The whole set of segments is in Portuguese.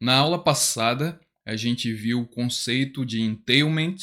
Na aula passada, a gente viu o conceito de entailment,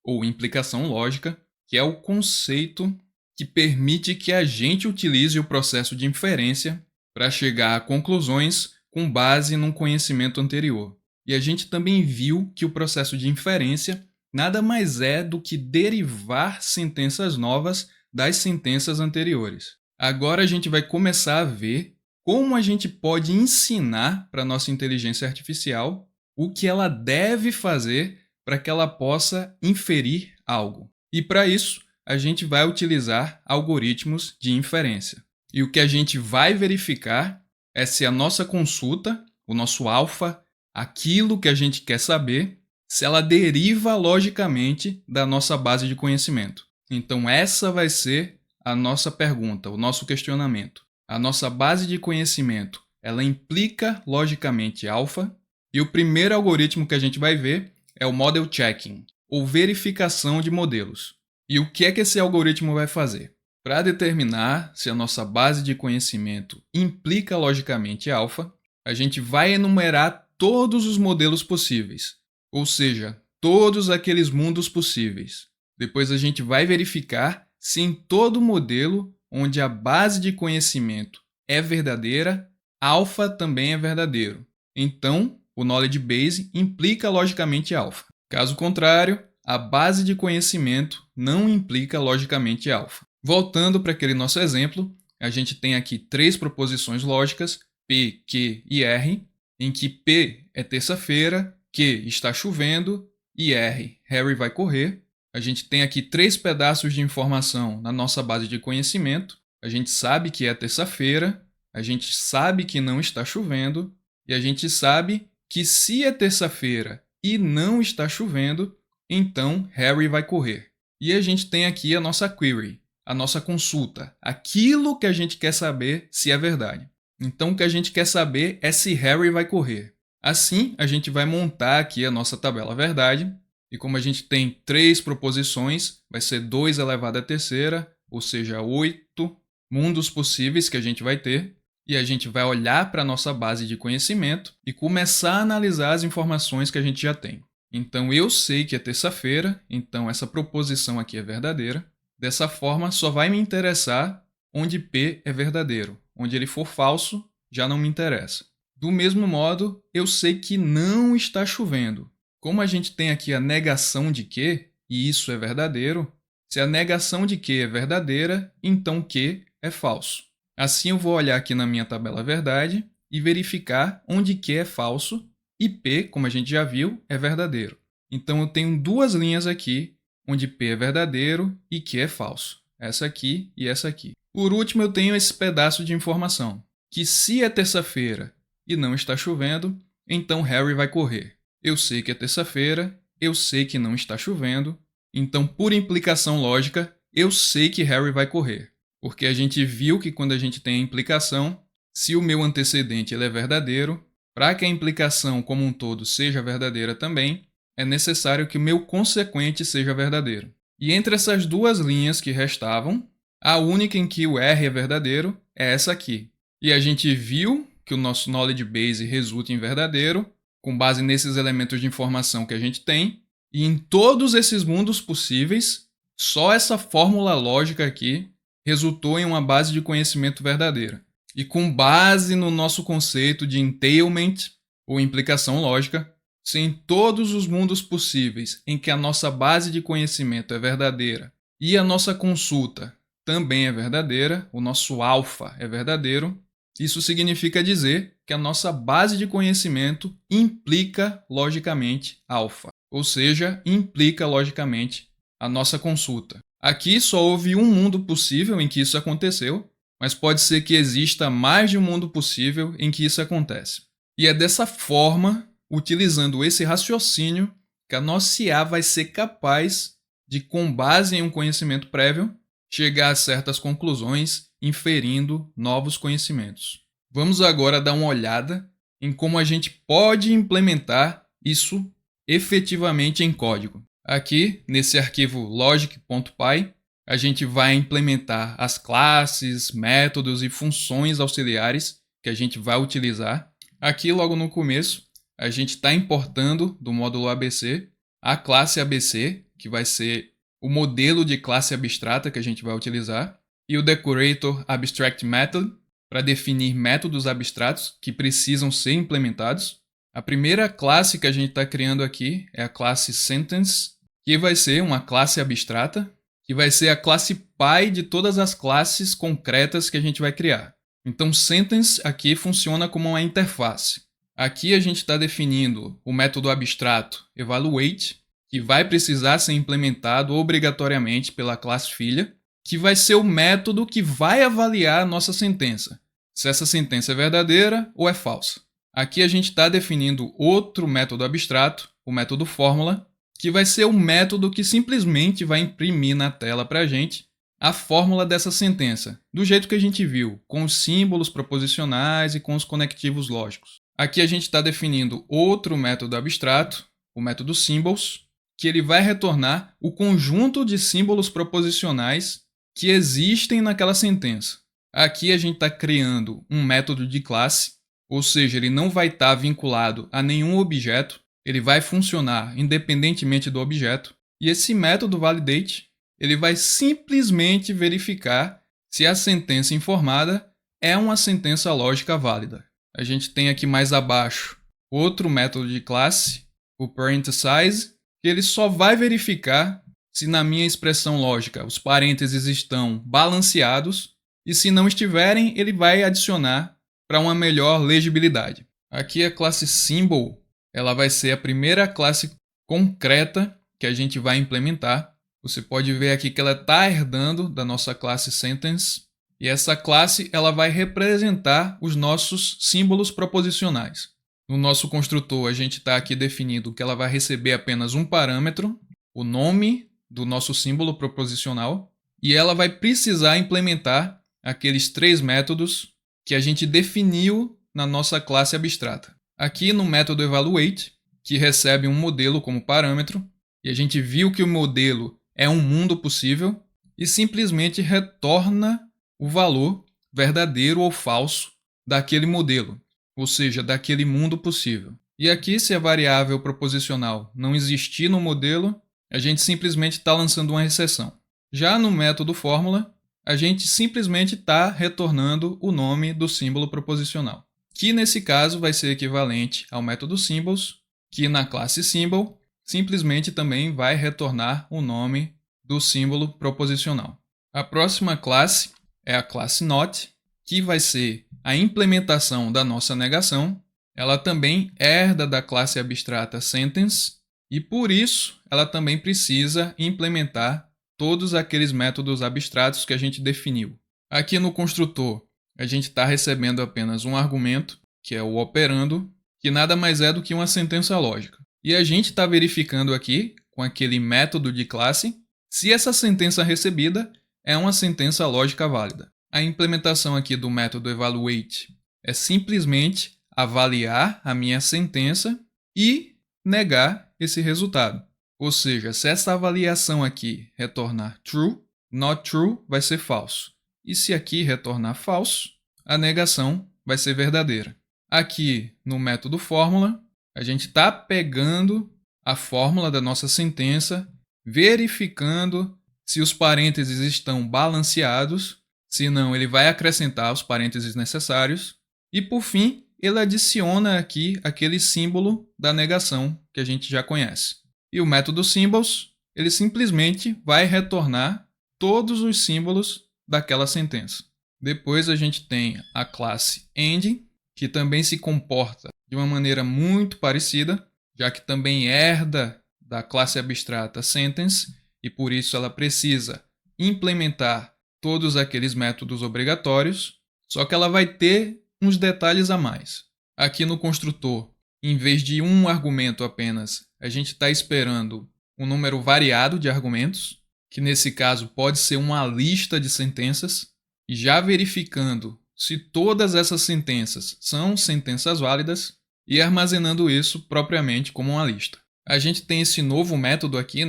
ou implicação lógica, que é o conceito que permite que a gente utilize o processo de inferência para chegar a conclusões com base num conhecimento anterior. E a gente também viu que o processo de inferência nada mais é do que derivar sentenças novas das sentenças anteriores. Agora a gente vai começar a ver como a gente pode ensinar para a nossa inteligência artificial o que ela deve fazer para que ela possa inferir algo. E para isso, a gente vai utilizar algoritmos de inferência. E o que a gente vai verificar é se a nossa consulta, o nosso alfa, aquilo que a gente quer saber, se ela deriva logicamente da nossa base de conhecimento. Então essa vai ser a nossa pergunta, o nosso questionamento. A nossa base de conhecimento, ela implica logicamente alfa, e o primeiro algoritmo que a gente vai ver é o model checking, ou verificação de modelos. E o que é que esse algoritmo vai fazer? Para determinar se a nossa base de conhecimento implica logicamente alfa, a gente vai enumerar todos os modelos possíveis, ou seja, todos aqueles mundos possíveis. Depois a gente vai verificar se em todo modelo onde a base de conhecimento é verdadeira, alfa também é verdadeiro. Então, o knowledge base implica logicamente alfa. Caso contrário, a base de conhecimento não implica logicamente alfa. Voltando para aquele nosso exemplo, a gente tem aqui três proposições lógicas, P, Q e R, em que P é terça-feira, Q está chovendo e R, Harry vai correr. A gente tem aqui três pedaços de informação na nossa base de conhecimento. A gente sabe que é terça-feira, a gente sabe que não está chovendo e a gente sabe que se é terça-feira e não está chovendo, então Harry vai correr. E a gente tem aqui a nossa query, a nossa consulta, aquilo que a gente quer saber se é verdade. Então o que a gente quer saber é se Harry vai correr. Assim, a gente vai montar aqui a nossa tabela verdade. E como a gente tem três proposições, vai ser 2 elevado à terceira, ou seja, 8 mundos possíveis que a gente vai ter. E a gente vai olhar para a nossa base de conhecimento e começar a analisar as informações que a gente já tem. Então eu sei que é terça-feira, então essa proposição aqui é verdadeira. Dessa forma, só vai me interessar onde P é verdadeiro. Onde ele for falso, já não me interessa. Do mesmo modo, eu sei que não está chovendo. Como a gente tem aqui a negação de Q, e isso é verdadeiro, se a negação de Q é verdadeira, então Q é falso. Assim eu vou olhar aqui na minha tabela verdade e verificar onde Q é falso e P, como a gente já viu, é verdadeiro. Então eu tenho duas linhas aqui, onde P é verdadeiro e Q é falso. Essa aqui e essa aqui. Por último, eu tenho esse pedaço de informação, que se é terça-feira e não está chovendo, então Harry vai correr. Eu sei que é terça-feira, eu sei que não está chovendo, então, por implicação lógica, eu sei que Harry vai correr. Porque a gente viu que quando a gente tem a implicação, se o meu antecedente ele é verdadeiro, para que a implicação como um todo seja verdadeira também, é necessário que o meu consequente seja verdadeiro. E entre essas duas linhas que restavam, a única em que o R é verdadeiro é essa aqui. E a gente viu que o nosso knowledge base resulta em verdadeiro, com base nesses elementos de informação que a gente tem, e em todos esses mundos possíveis, só essa fórmula lógica aqui resultou em uma base de conhecimento verdadeira. E com base no nosso conceito de entailment, ou implicação lógica, se em todos os mundos possíveis em que a nossa base de conhecimento é verdadeira e a nossa consulta também é verdadeira, o nosso alfa é verdadeiro, isso significa dizer que a nossa base de conhecimento implica logicamente alfa, ou seja, implica logicamente a nossa consulta. Aqui só houve um mundo possível em que isso aconteceu, mas pode ser que exista mais de um mundo possível em que isso acontece. E é dessa forma, utilizando esse raciocínio, que a nossa IA vai ser capaz de, com base em um conhecimento prévio, chegar a certas conclusões, inferindo novos conhecimentos. Vamos agora dar uma olhada em como a gente pode implementar isso efetivamente em código. Aqui, nesse arquivo logic.py, a gente vai implementar as classes, métodos e funções auxiliares que a gente vai utilizar. Aqui, logo no começo, a gente está importando do módulo ABC a classe ABC, que vai ser o modelo de classe abstrata que a gente vai utilizar, e o Decorator Abstract Method, para definir métodos abstratos que precisam ser implementados. A primeira classe que a gente está criando aqui é a classe Sentence, que vai ser uma classe abstrata, que vai ser a classe pai de todas as classes concretas que a gente vai criar. Então, Sentence aqui funciona como uma interface. Aqui a gente está definindo o método abstrato Evaluate, que vai precisar ser implementado obrigatoriamente pela classe filha, que vai ser o método que vai avaliar a nossa sentença, se essa sentença é verdadeira ou é falsa. Aqui a gente está definindo outro método abstrato, o método fórmula, que vai ser o método que simplesmente vai imprimir na tela para a gente a fórmula dessa sentença, do jeito que a gente viu, com os símbolos proposicionais e com os conectivos lógicos. Aqui a gente está definindo outro método abstrato, o método symbols, que ele vai retornar o conjunto de símbolos proposicionais que existem naquela sentença. Aqui a gente está criando um método de classe, ou seja, ele não vai estar vinculado a nenhum objeto, ele vai funcionar independentemente do objeto, e esse método validate ele vai simplesmente verificar se a sentença informada é uma sentença lógica válida. A gente tem aqui mais abaixo outro método de classe, o parenthesize, que ele só vai verificar se na minha expressão lógica os parênteses estão balanceados e se não estiverem, ele vai adicionar para uma melhor legibilidade. Aqui a classe symbol, ela vai ser a primeira classe concreta que a gente vai implementar. Você pode ver aqui que ela está herdando da nossa classe sentence e essa classe ela vai representar os nossos símbolos proposicionais. No nosso construtor, a gente está aqui definindo que ela vai receber apenas um parâmetro, o nome do nosso símbolo proposicional, e ela vai precisar implementar aqueles 3 métodos que a gente definiu na nossa classe abstrata. Aqui no método evaluate, que recebe um modelo como parâmetro, e a gente viu que o modelo é um mundo possível, e simplesmente retorna o valor verdadeiro ou falso daquele modelo, ou seja, daquele mundo possível. E aqui, se a variável proposicional não existir no modelo, a gente simplesmente está lançando uma exceção. Já no método fórmula, a gente simplesmente está retornando o nome do símbolo proposicional, que nesse caso vai ser equivalente ao método symbols, que na classe symbol simplesmente também vai retornar o nome do símbolo proposicional. A próxima classe é a classe not, que vai ser a implementação da nossa negação. Ela também herda da classe abstrata sentence e por isso ela também precisa implementar todos aqueles métodos abstratos que a gente definiu. Aqui no construtor, a gente está recebendo apenas um argumento, que é o operando, que nada mais é do que uma sentença lógica. E a gente está verificando aqui, com aquele método de classe, se essa sentença recebida é uma sentença lógica válida. A implementação aqui do método evaluate é simplesmente avaliar a minha sentença e negar esse resultado. Ou seja, se essa avaliação aqui retornar true, not true vai ser falso. E se aqui retornar falso, a negação vai ser verdadeira. Aqui no método fórmula, a gente está pegando a fórmula da nossa sentença, verificando se os parênteses estão balanceados, se não, ele vai acrescentar os parênteses necessários. E por fim, ele adiciona aqui aquele símbolo da negação que a gente já conhece. E o método symbols, ele simplesmente vai retornar todos os símbolos daquela sentença. Depois a gente tem a classe end, que também se comporta de uma maneira muito parecida, já que também herda da classe abstrata sentence, e por isso ela precisa implementar todos aqueles métodos obrigatórios, só que ela vai ter uns detalhes a mais. Aqui no construtor, em vez de um argumento apenas, a gente está esperando um número variado de argumentos, que nesse caso pode ser uma lista de sentenças, e já verificando se todas essas sentenças são sentenças válidas e armazenando isso propriamente como uma lista. A gente tem esse novo método aqui,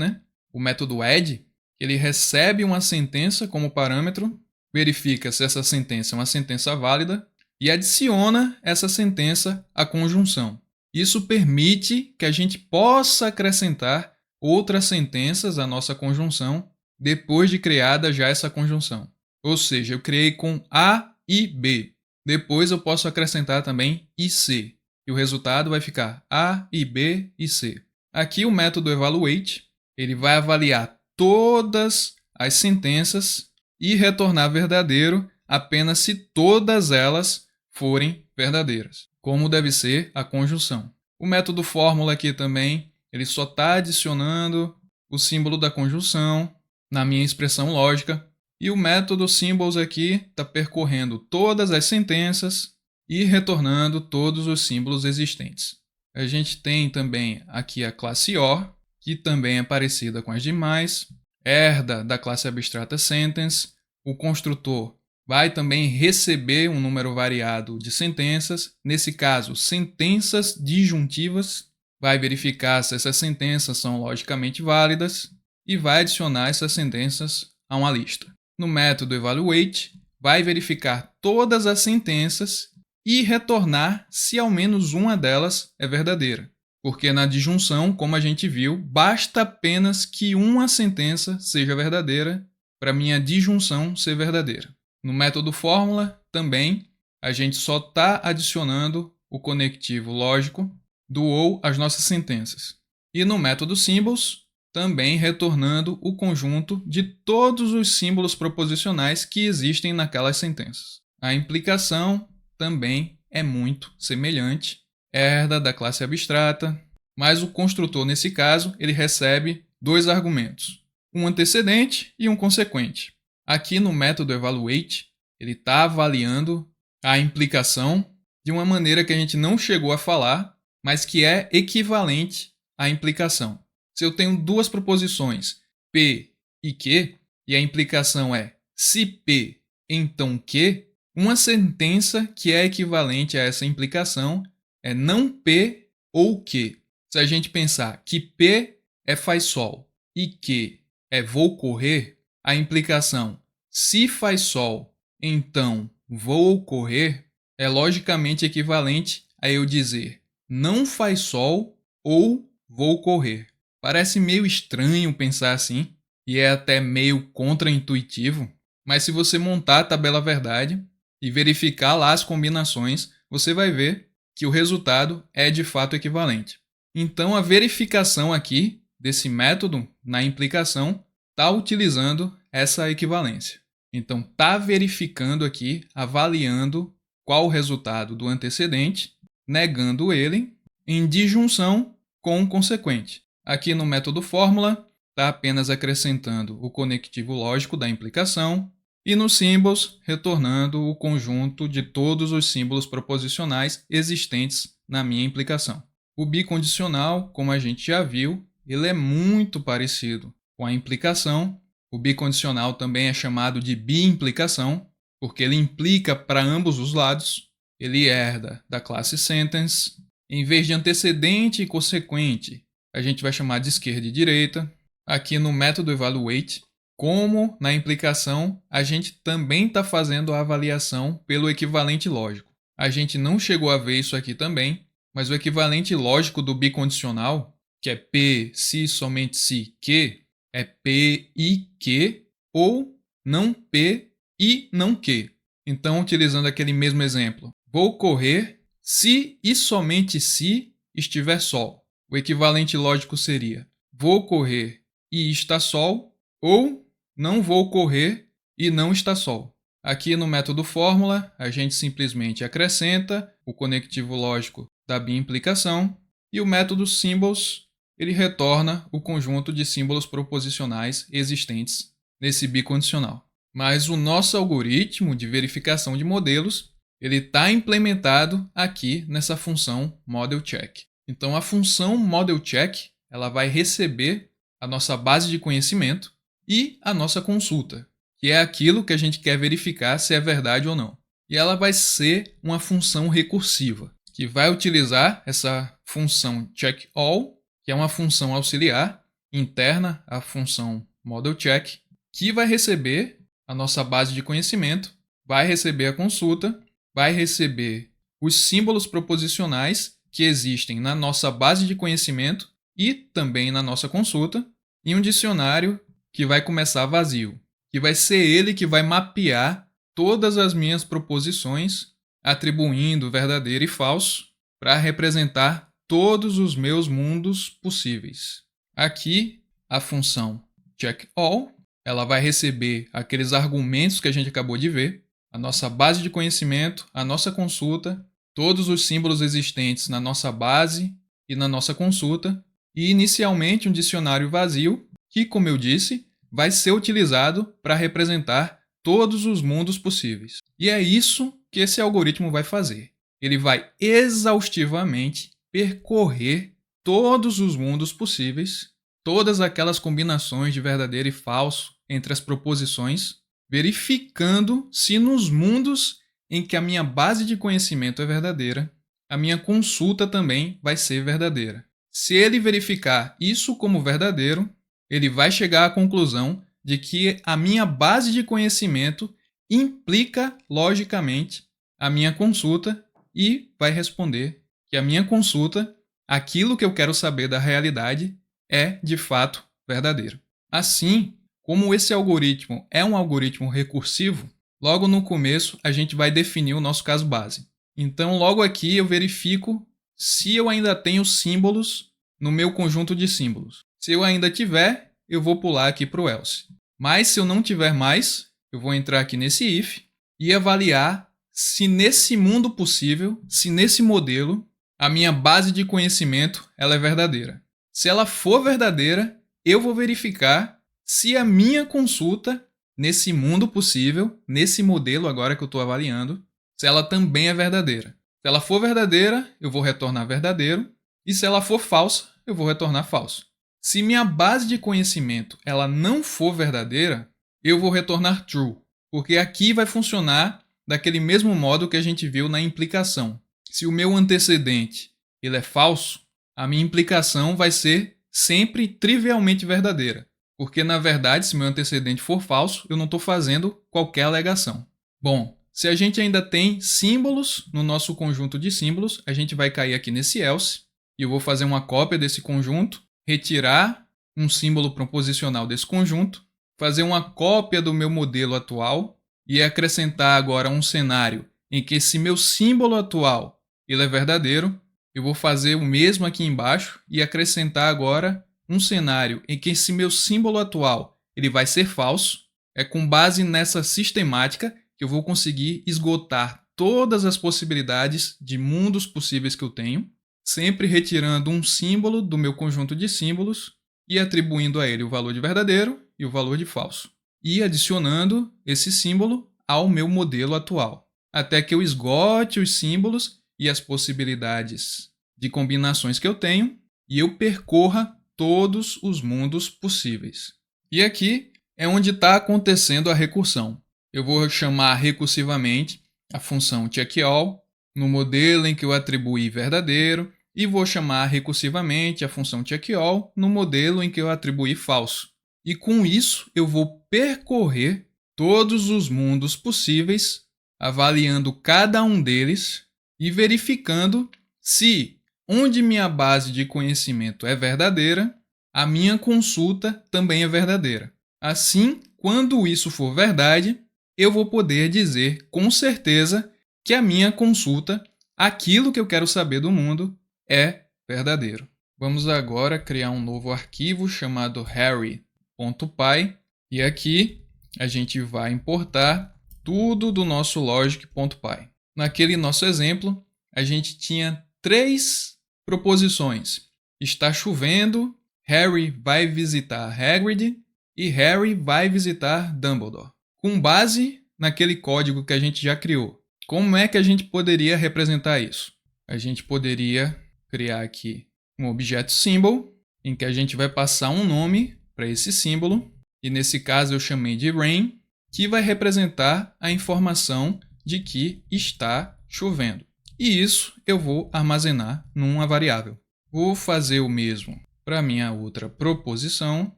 o método add, ele recebe uma sentença como parâmetro, verifica se essa sentença é uma sentença válida e adiciona essa sentença à conjunção. Isso permite que a gente possa acrescentar outras sentenças à nossa conjunção depois de criada já essa conjunção. Ou seja, eu criei com A e B. Depois eu posso acrescentar também e C. E o resultado vai ficar A e B e C. Aqui o método evaluate, ele vai avaliar todas as sentenças e retornar verdadeiro apenas se todas elas forem verdadeiras, como deve ser a conjunção. O método fórmula aqui também, ele só está adicionando o símbolo da conjunção na minha expressão lógica. E o método symbols aqui está percorrendo todas as sentenças e retornando todos os símbolos existentes. A gente tem também aqui a classe OR, que também é parecida com as demais, herda da classe abstrata sentence. O construtor vai também receber um número variado de sentenças, nesse caso, sentenças disjuntivas, vai verificar se essas sentenças são logicamente válidas e vai adicionar essas sentenças a uma lista. No método evaluate, vai verificar todas as sentenças e retornar se ao menos uma delas é verdadeira. Porque na disjunção, como a gente viu, basta apenas que uma sentença seja verdadeira para minha disjunção ser verdadeira. No método fórmula, também, a gente só está adicionando o conectivo lógico do ou às nossas sentenças. E no método symbols, também retornando o conjunto de todos os símbolos proposicionais que existem naquelas sentenças. A implicação também é muito semelhante, herda da classe abstrata, mas o construtor, nesse caso, ele recebe dois argumentos, um antecedente e um consequente. Aqui no método evaluate, ele está avaliando a implicação de uma maneira que a gente não chegou a falar, mas que é equivalente à implicação. Se eu tenho duas proposições, P e Q, e a implicação é se P, então Q, uma sentença que é equivalente a essa implicação é não P ou Q. Se a gente pensar que P é faz sol e Q é vou correr, a implicação se faz sol, então vou correr, é logicamente equivalente a eu dizer não faz sol ou vou correr. Parece meio estranho pensar assim, e é até meio contraintuitivo, mas se você montar a tabela verdade e verificar lá as combinações, você vai ver que o resultado é de fato equivalente. Então a verificação aqui desse método na implicação está utilizando essa equivalência. Então está verificando aqui, avaliando qual o resultado do antecedente, negando ele em disjunção com o consequente. Aqui no método fórmula, está apenas acrescentando o conectivo lógico da implicação e no symbols, retornando o conjunto de todos os símbolos proposicionais existentes na minha implicação. O bicondicional, como a gente já viu, ele é muito parecido com a implicação. O bicondicional também é chamado de biimplicação, porque ele implica para ambos os lados. Ele herda da classe sentence. Em vez de antecedente e consequente, a gente vai chamar de esquerda e direita. Aqui no método evaluate, como na implicação, a gente também está fazendo a avaliação pelo equivalente lógico. A gente não chegou a ver isso aqui também, mas o equivalente lógico do bicondicional, que é P, se, somente se, que, é P e que, ou não P e não que. Então, utilizando aquele mesmo exemplo, vou correr se e somente se estiver sol. O equivalente lógico seria vou correr e está sol, ou não vou correr e não está sol. Aqui no método fórmula, a gente simplesmente acrescenta o conectivo lógico da biimplicação e o método symbols, ele retorna o conjunto de símbolos proposicionais existentes nesse bicondicional. Mas o nosso algoritmo de verificação de modelos, ele está implementado aqui nessa função ModelCheck. Então a função ModelCheck, ela vai receber a nossa base de conhecimento e a nossa consulta, que é aquilo que a gente quer verificar se é verdade ou não. E ela vai ser uma função recursiva, que vai utilizar essa função checkAll, que é uma função auxiliar interna à função ModelCheck, que vai receber a nossa base de conhecimento, vai receber a consulta, vai receber os símbolos proposicionais que existem na nossa base de conhecimento e também na nossa consulta, e um dicionário que vai começar vazio, que vai ser ele que vai mapear todas as minhas proposições, atribuindo verdadeiro e falso, para representar todos os meus mundos possíveis. Aqui, a função checkAll, ela vai receber aqueles argumentos que a gente acabou de ver, a nossa base de conhecimento, a nossa consulta, todos os símbolos existentes na nossa base e na nossa consulta, e inicialmente um dicionário vazio, que, como eu disse, vai ser utilizado para representar todos os mundos possíveis. E é isso que esse algoritmo vai fazer. Ele vai exaustivamente percorrer todos os mundos possíveis, todas aquelas combinações de verdadeiro e falso entre as proposições, verificando se nos mundos em que a minha base de conhecimento é verdadeira, a minha consulta também vai ser verdadeira. Se ele verificar isso como verdadeiro, ele vai chegar à conclusão de que a minha base de conhecimento implica logicamente a minha consulta e vai responder que a minha consulta, aquilo que eu quero saber da realidade, é de fato verdadeiro. Assim, como esse algoritmo é um algoritmo recursivo, logo no começo a gente vai definir o nosso caso base. Então, logo aqui eu verifico se eu ainda tenho símbolos no meu conjunto de símbolos. Se eu ainda tiver, eu vou pular aqui para o else. Mas se eu não tiver mais, eu vou entrar aqui nesse if e avaliar se nesse mundo possível, se nesse modelo, a minha base de conhecimento ela é verdadeira. Se ela for verdadeira, eu vou verificar se a minha consulta nesse mundo possível, nesse modelo agora que eu estou avaliando, se ela também é verdadeira. Se ela for verdadeira, eu vou retornar verdadeiro, e se ela for falsa, eu vou retornar falso. Se minha base de conhecimento ela não for verdadeira, eu vou retornar true, porque aqui vai funcionar daquele mesmo modo que a gente viu na implicação. Se o meu antecedente ele é falso, a minha implicação vai ser sempre trivialmente verdadeira, porque na verdade, se meu antecedente for falso, eu não estou fazendo qualquer alegação. Bom, se a gente ainda tem símbolos no nosso conjunto de símbolos, a gente vai cair aqui nesse else, e eu vou fazer uma cópia desse conjunto, retirar um símbolo proposicional desse conjunto, fazer uma cópia do meu modelo atual e acrescentar agora um cenário em que esse meu símbolo atual ele é verdadeiro. Eu vou fazer o mesmo aqui embaixo e acrescentar agora um cenário em que esse meu símbolo atual ele vai ser falso. É com base nessa sistemática que eu vou conseguir esgotar todas as possibilidades de mundos possíveis que eu tenho, sempre retirando um símbolo do meu conjunto de símbolos e atribuindo a ele o valor de verdadeiro e o valor de falso, e adicionando esse símbolo ao meu modelo atual, até que eu esgote os símbolos e as possibilidades de combinações que eu tenho e eu percorra todos os mundos possíveis. E aqui é onde está acontecendo a recursão. Eu vou chamar recursivamente a função checkAll no modelo em que eu atribuí verdadeiro e vou chamar recursivamente a função checkAll no modelo em que eu atribuí falso. E com isso eu vou percorrer todos os mundos possíveis, avaliando cada um deles e verificando se onde minha base de conhecimento é verdadeira, a minha consulta também é verdadeira. Assim, quando isso for verdade, eu vou poder dizer com certeza que a minha consulta, aquilo que eu quero saber do mundo, é verdadeiro. Vamos agora criar um novo arquivo chamado harry.py e aqui a gente vai importar tudo do nosso logic.py. Naquele nosso exemplo, a gente tinha 3 proposições. Está chovendo, Harry vai visitar Hagrid e Harry vai visitar Dumbledore. Com base naquele código que a gente já criou, como é que a gente poderia representar isso? A gente poderia criar aqui um objeto symbol, em que a gente vai passar um nome para esse símbolo, e nesse caso eu chamei de rain, que vai representar a informação de que está chovendo. E isso eu vou armazenar numa variável. Vou fazer o mesmo para a minha outra proposição,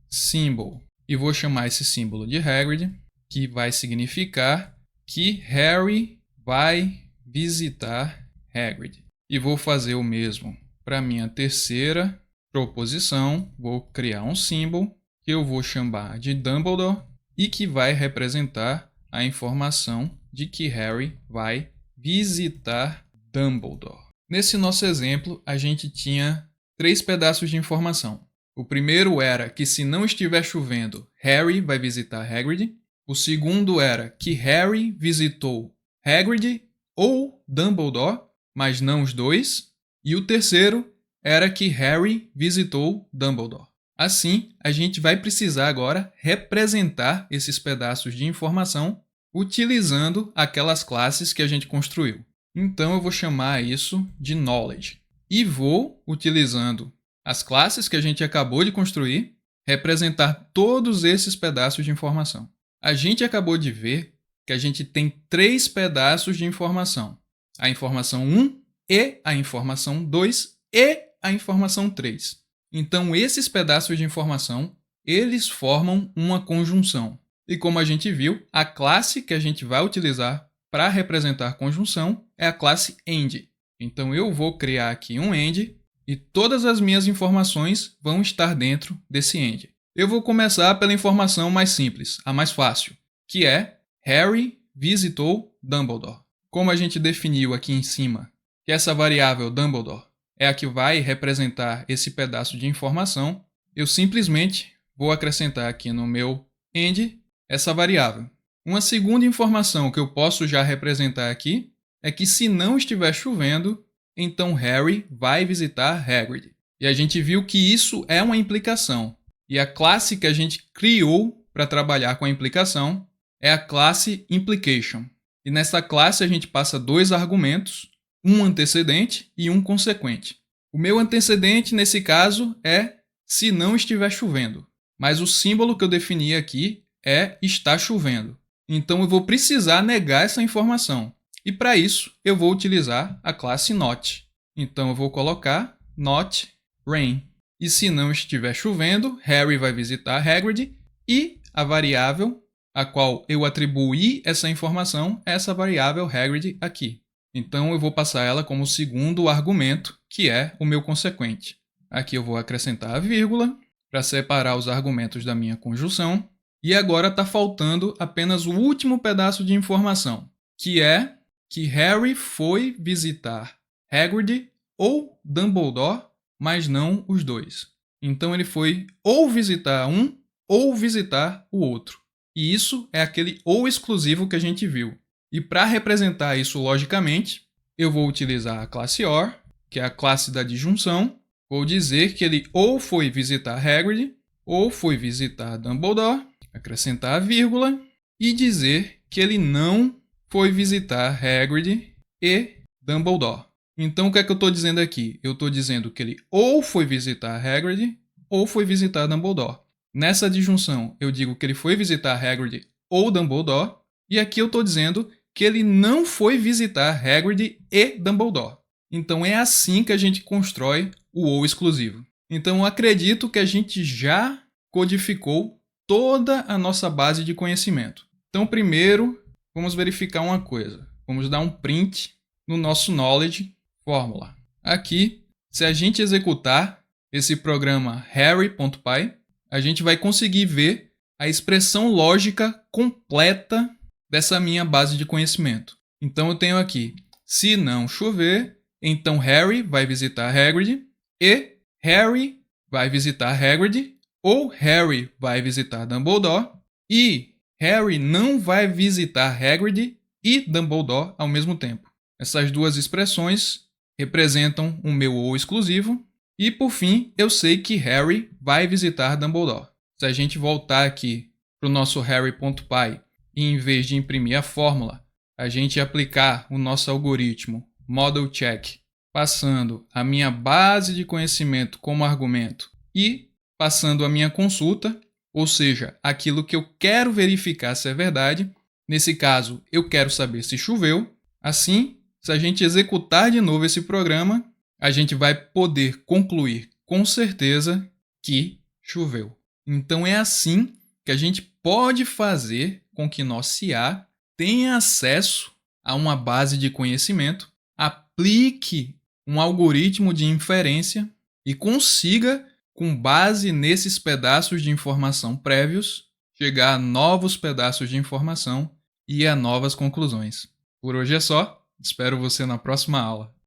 symbol, e vou chamar esse símbolo de Hagrid, que vai significar que Harry vai visitar Hagrid. E vou fazer o mesmo para a minha terceira proposição. Vou criar um símbolo que eu vou chamar de Dumbledore e que vai representar a informação de que Harry vai visitar Dumbledore. Nesse nosso exemplo, a gente tinha 3 pedaços de informação. O primeiro era que se não estiver chovendo, Harry vai visitar Hagrid. O segundo era que Harry visitou Hagrid ou Dumbledore, mas não os dois. E o terceiro era que Harry visitou Dumbledore. Assim, a gente vai precisar agora representar esses pedaços de informação utilizando aquelas classes que a gente construiu. Então, eu vou chamar isso de Knowledge. E vou, utilizando as classes que a gente acabou de construir, representar todos esses pedaços de informação. A gente acabou de ver que a gente tem 3 pedaços de informação. A informação 1 e a informação 2 e a informação 3. Então, esses pedaços de informação, eles formam uma conjunção. E como a gente viu, a classe que a gente vai utilizar para representar conjunção é a classe AND. Então, eu vou criar aqui um AND e todas as minhas informações vão estar dentro desse AND. Eu vou começar pela informação mais simples, a mais fácil, que é Harry visitou Dumbledore. Como a gente definiu aqui em cima que essa variável Dumbledore é a que vai representar esse pedaço de informação, eu simplesmente vou acrescentar aqui no meu AND essa variável. Uma segunda informação que eu posso já representar aqui é que se não estiver chovendo, então Harry vai visitar Hagrid. E a gente viu que isso é uma implicação. E a classe que a gente criou para trabalhar com a implicação é a classe Implication. E nessa classe a gente passa 2 argumentos, um antecedente e um consequente. O meu antecedente, nesse caso, é se não estiver chovendo. Mas o símbolo que eu defini aqui é está chovendo. Então eu vou precisar negar essa informação. E para isso eu vou utilizar a classe Not. Então eu vou colocar Not Rain. E se não estiver chovendo, Harry vai visitar Hagrid e a variável a qual eu atribuí essa informação é essa variável Hagrid aqui. Então eu vou passar ela como segundo argumento, que é o meu consequente. Aqui eu vou acrescentar a vírgula para separar os argumentos da minha conjunção. E agora está faltando apenas o último pedaço de informação, que é que Harry foi visitar Hagrid ou Dumbledore, mas não os dois. Então ele foi ou visitar um ou visitar o outro. E isso é aquele ou exclusivo que a gente viu. E para representar isso logicamente, eu vou utilizar a classe OR, que é a classe da disjunção. Vou dizer que ele ou foi visitar Hagrid ou foi visitar Dumbledore, acrescentar a vírgula e dizer que ele não foi visitar Hagrid e Dumbledore. Então o que é que eu estou dizendo aqui? Eu estou dizendo que ele ou foi visitar Hagrid ou foi visitar Dumbledore. Nessa disjunção eu digo que ele foi visitar Hagrid ou Dumbledore e aqui eu estou dizendo que ele não foi visitar Hagrid e Dumbledore. Então é assim que a gente constrói o ou exclusivo. Então eu acredito que a gente já codificou toda a nossa base de conhecimento. Então primeiro vamos verificar uma coisa. Vamos dar um print no nosso knowledge fórmula. Aqui, se a gente executar esse programa harry.py, a gente vai conseguir ver a expressão lógica completa dessa minha base de conhecimento. Então eu tenho aqui, se não chover, então Harry vai visitar Hagrid e Harry vai visitar Hagrid ou Harry vai visitar Dumbledore e Harry não vai visitar Hagrid e Dumbledore ao mesmo tempo. Essas duas expressões representam o meu ou exclusivo. E, por fim, eu sei que Harry vai visitar Dumbledore. Se a gente voltar aqui para o nosso harry.py e, em vez de imprimir a fórmula, a gente aplicar o nosso algoritmo model check, passando a minha base de conhecimento como argumento e passando a minha consulta, ou seja, aquilo que eu quero verificar se é verdade. Nesse caso, eu quero saber se choveu. Assim, se a gente executar de novo esse programa, a gente vai poder concluir com certeza que choveu. Então é assim que a gente pode fazer com que nosso IA tenha acesso a uma base de conhecimento, aplique um algoritmo de inferência e consiga, com base nesses pedaços de informação prévios, chegar a novos pedaços de informação e a novas conclusões. Por hoje é só. Espero você na próxima aula.